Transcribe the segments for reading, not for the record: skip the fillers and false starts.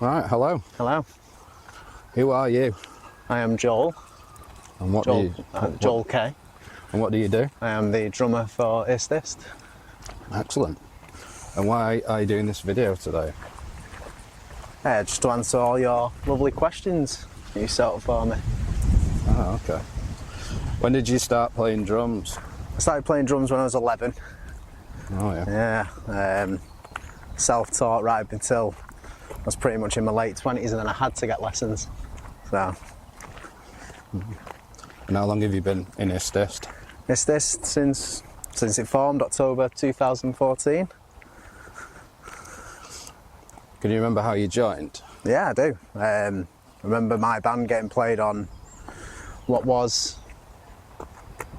Right, hello. Hello. Who are you? I am Joel. And what Joel, do you Joel K. And what do you do? I am the drummer for IST IST. Excellent. And why are you doing this video today? Just to answer all your lovely questions you set up for me. Oh, okay. When did you start playing drums? I started playing drums when I was 11. Oh yeah. Yeah. Self-taught right up until I was pretty much in my late 20s, and then I had to get lessons. So. And how long have you been in IST IST? IST IST since it formed, October 2014. Can you remember how you joined? Yeah, I do. I remember my band getting played on what was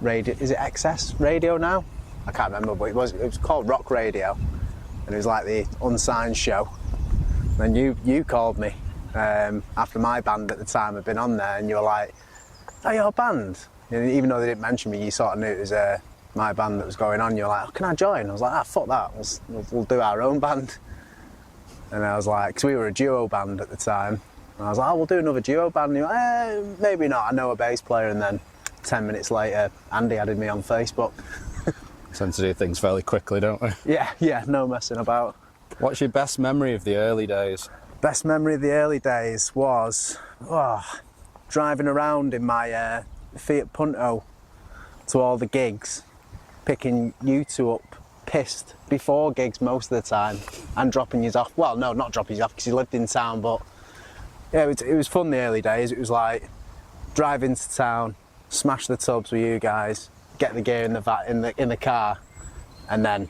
radio. Is it XS radio now? I can't remember, but it was called Rock Radio, and it was like the unsigned show. And you called me after my band at the time had been on there, and you were like, "Oh, your band?" And even though they didn't mention me, you sort of knew it was my band that was going on. You were like, "Oh, can I join?" I was like, "Ah, fuck that. We'll do our own band." And I was like, because we were a duo band at the time, and I was like, "Oh, we'll do another duo band." And you were like, maybe not. I know a bass player. And then 10 minutes later, Andy added me on Facebook. Tend to do things fairly quickly, don't we? Yeah, no messing about. What's your best memory of the early days? Best memory of the early days was driving around in my Fiat Punto to all the gigs, picking you two up pissed before gigs most of the time, and dropping you off. Well, no, not dropping you off because you lived in town, but yeah, it was fun the early days. It was like drive into town, smash the tubs with you guys, get the gear in the car, and then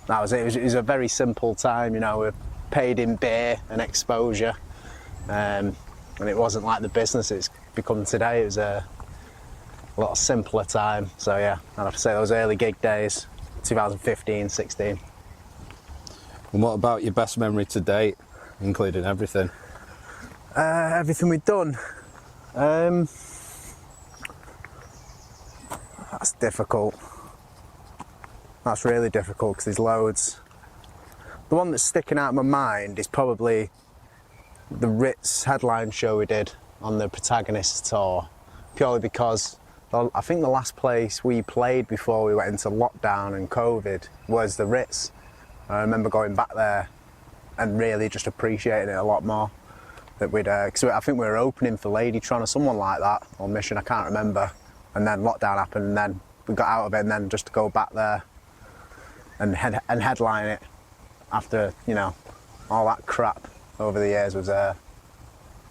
that was it. It was a very simple time, you know. We paid in beer and exposure, and it wasn't like the business it's become today. It was a lot simpler time. So yeah, I'd have to say those early gig days, 2015, 16. And what about your best memory to date, including everything? Everything we've done. That's difficult. That's really difficult because there's loads. The one that's sticking out of my mind is probably the Ritz headline show we did on the Protagonist tour, purely because I think the last place we played before we went into lockdown and COVID was the Ritz. I remember going back there and really just appreciating it a lot more. That we'd, because I think we were opening for Ladytron or someone like that, or Mission, I can't remember. And then lockdown happened, and then we got out of it, and then just to go back there and headline it after, you know, all that crap over the years was yeah,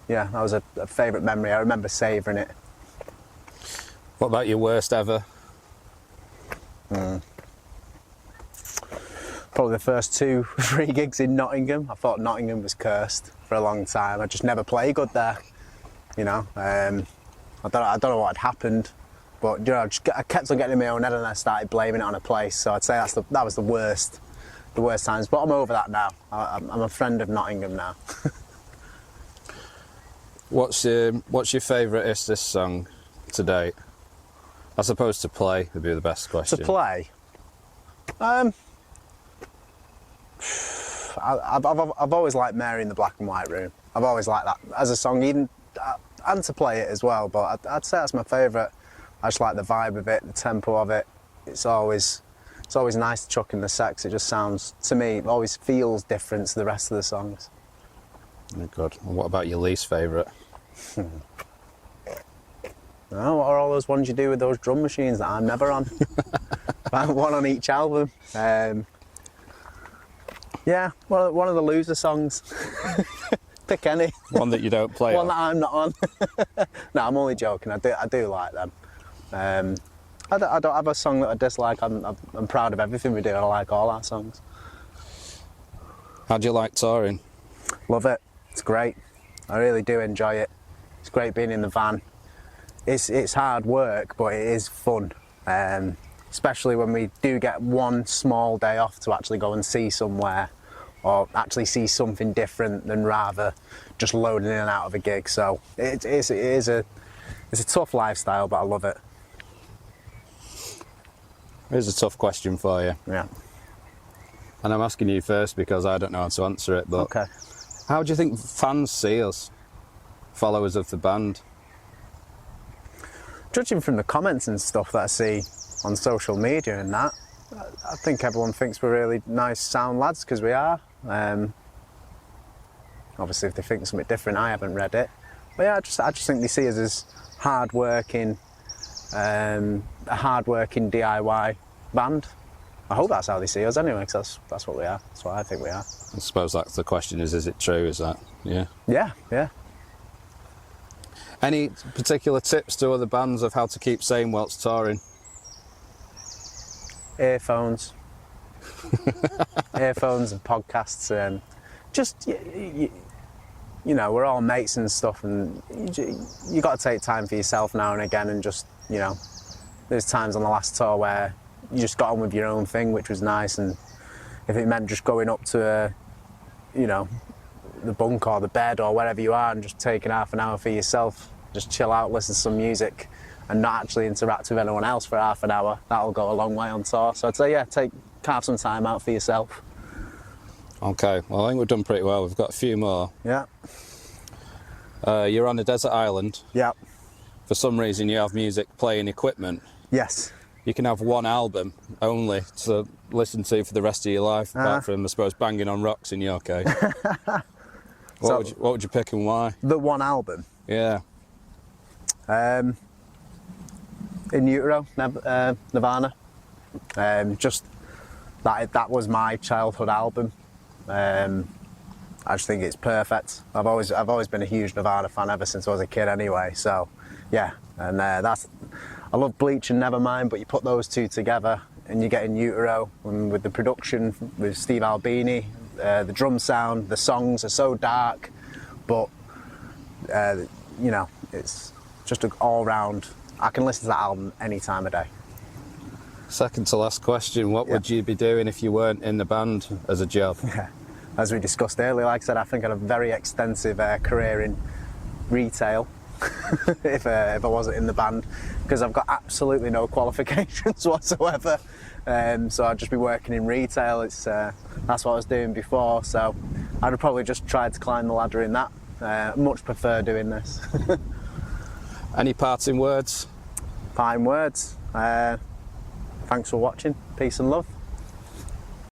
that was a favourite memory. I remember savouring it. What about your worst ever? Probably the first 2 free gigs in Nottingham. I thought Nottingham was cursed for a long time. I just never played good there, you know. I don't know what had happened, but you know, I kept on getting in my own head, and I started blaming it on a place. So I'd say that was the worst times. But I'm over that now. I'm a friend of Nottingham now. What's your favourite IST IST song to date? I suppose to play would be the best question. To play? I've always liked Mary in the Black and White Room. I've always liked that as a song, even and to play it as well. But I'd say that's my favourite. I just like the vibe of it, the tempo of it. It's always nice to chuck in the sax. It just sounds, to me, it always feels different to the rest of the songs. Oh, good. And what about your least favourite? Oh, what are all those ones you do with those drum machines that I'm never on? One on each album. Yeah, one of the loser songs. Pick any. One that you don't play One that I'm not on. No, I'm only joking. I do like them. I don't have a song that I dislike. I'm proud of everything we do. I like all our songs. How do you like touring? Love it. It's great. I really do enjoy it. It's great being in the van. It's hard work, but it is fun. Especially when we do get one small day off to actually go and see somewhere, or actually see something different than rather just loading in and out of a gig. So it is a tough lifestyle, but I love it. Here's a tough question for you. Yeah. And I'm asking you first because I don't know how to answer it, but okay. How do you think fans see us, followers of the band? Judging from the comments and stuff that I see on social media and that, I think everyone thinks we're really nice, sound lads, because we are. Obviously, if they think something different, I haven't read it. But yeah, I just think they see us as hard-working, a hard-working DIY band. I hope that's how they see us anyway, because that's what we are. That's what I think we are. I suppose that's the question: is it true? Is that yeah? Yeah. Any particular tips to other bands of how to keep sane whilst touring? Earphones. Earphones and podcasts, and just you know, we're all mates and stuff, and you got to take time for yourself now and again, and just, you know, there's times on the last tour where you just got on with your own thing, which was nice, and if it meant just going up to you know, the bunk or the bed or wherever you are and just taking half an hour for yourself, just chill out, listen to some music and not actually interact with anyone else for half an hour, that'll go a long way on tour. So I'd say, yeah, carve some time out for yourself. Okay, well, I think we've done pretty well. We've got a few more. Yeah. You're on a desert island. Yeah. For some reason, you have music playing equipment. Yes. You can have one album only to listen to for the rest of your life, apart from, I suppose, banging on rocks in your case. What would you pick and why? The one album? Yeah. In utero, Nirvana. Just that was my childhood album. I just think it's perfect. I've always been a huge Nirvana fan ever since I was a kid anyway, so yeah. And I love Bleach and Nevermind, but you put those two together and you get In Utero, and with the production with Steve Albini, the drum sound, the songs are so dark, but you know, it's just an all-round, I can listen to that album any time of day. Second to last question, what would you be doing if you weren't in the band as a job? Yeah. As we discussed earlier, like I said, I think I had a very extensive career in retail if I wasn't in the band, because I've got absolutely no qualifications whatsoever. So I'd just be working in retail. That's what I was doing before, so I'd have probably just tried to climb the ladder in that. Much prefer doing this. Any parting words? Parting words? Thanks for watching. Peace and love.